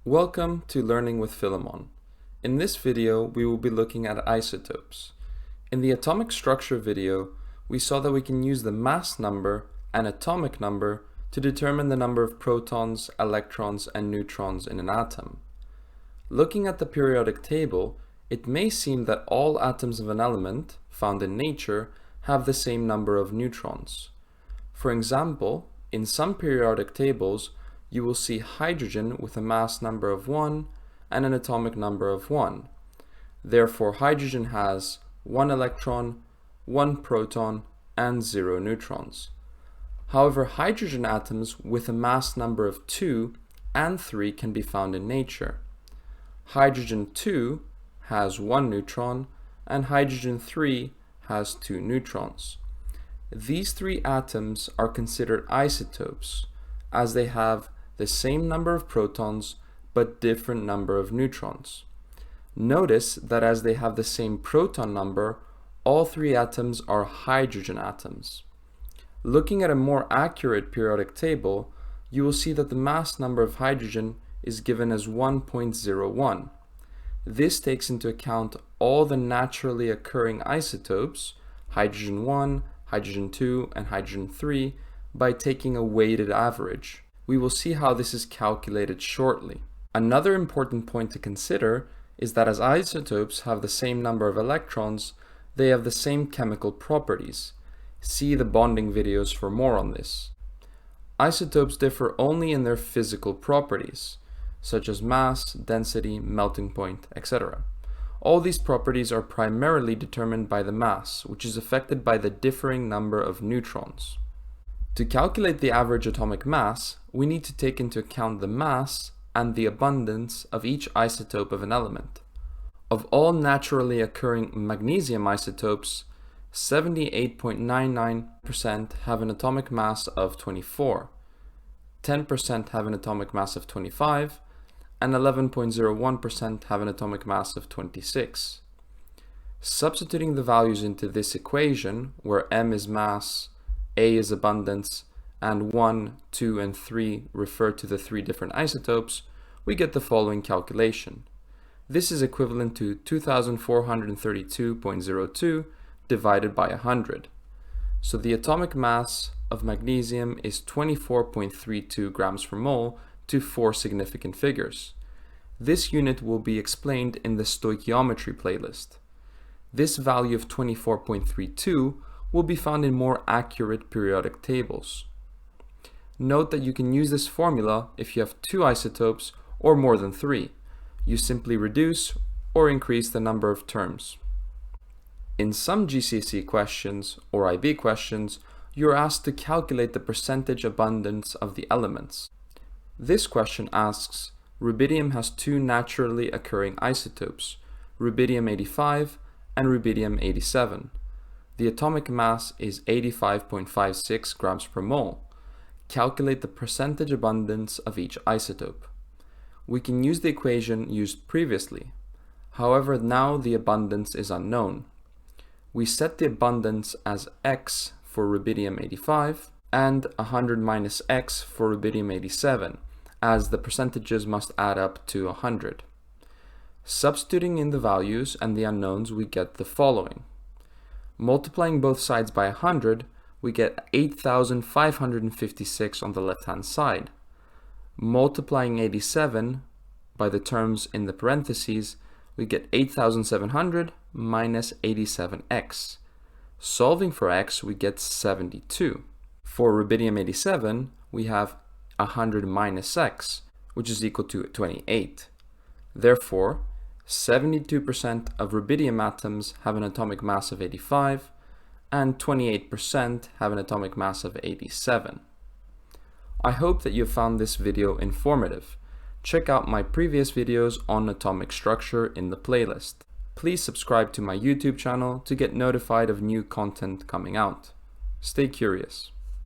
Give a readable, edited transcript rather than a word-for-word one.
Welcome to Learning with Philemon. In this video, we will be looking at isotopes. In the atomic structure video, we saw that we can use the mass number and atomic number to determine the number of protons, electrons, and neutrons in an atom. Looking at the periodic table, it may seem that all atoms of an element found in nature have the same number of neutrons. For example, in some periodic tables, you will see hydrogen with a mass number of 1 and an atomic number of 1. Therefore, hydrogen has 1 electron, 1 proton, and 0 neutrons. However, hydrogen atoms with a mass number of 2 and 3 can be found in nature. Hydrogen 2 has 1 neutron, and hydrogen 3 has 2 neutrons. These three atoms are considered isotopes, as they have the same number of protons but different number of neutrons. Notice that as they have the same proton number, all three atoms are hydrogen atoms. Looking at a more accurate periodic table, you will see that the mass number of hydrogen is given as 1.01. This takes into account all the naturally occurring isotopes, hydrogen 1, hydrogen 2, and hydrogen 3, by taking a weighted average. We will see how this is calculated shortly. Another important point to consider is that as isotopes have the same number of electrons, they have the same chemical properties. See the bonding videos for more on this. Isotopes differ only in their physical properties, such as mass, density, melting point, etc. All these properties are primarily determined by the mass, which is affected by the differing number of neutrons. To calculate the average atomic mass, we need to take into account the mass and the abundance of each isotope of an element. Of all naturally occurring magnesium isotopes, 78.99% have an atomic mass of 24, 10% have an atomic mass of 25, and 11.01% have an atomic mass of 26. Substituting the values into this equation, where m is mass, A is abundance, and 1, 2, and 3 refer to the three different isotopes, we get the following calculation. This is equivalent to 2432.02 divided by 100. So the atomic mass of magnesium is 24.32 grams per mole to 4 significant figures. This unit will be explained in the stoichiometry playlist. This value of 24.32 will be found in more accurate periodic tables. Note that you can use this formula if you have 2 isotopes or more than 3. You simply reduce or increase the number of terms. In some GCSE questions or IB questions, you are asked to calculate the percentage abundance of the elements. This question asks, rubidium has 2 naturally occurring isotopes, rubidium-85 and rubidium-87. The atomic mass is 85.56 grams per mole. Calculate the percentage abundance of each isotope. We can use the equation used previously. However, now the abundance is unknown. We set the abundance as X for rubidium-85 and 100 minus X for rubidium-87, as the percentages must add up to 100. Substituting in the values and the unknowns, we get the following. Multiplying both sides by 100, we get 8,556 on the left-hand side. Multiplying 87 by the terms in the parentheses, we get 8,700 minus 87x. Solving for x, we get 72. For rubidium-87, we have 100 minus x, which is equal to 28. Therefore, 72% of rubidium atoms have an atomic mass of 85, and 28% have an atomic mass of 87. I hope that you found this video informative. Check out my previous videos on atomic structure in the playlist. Please subscribe to my YouTube channel to get notified of new content coming out. Stay curious.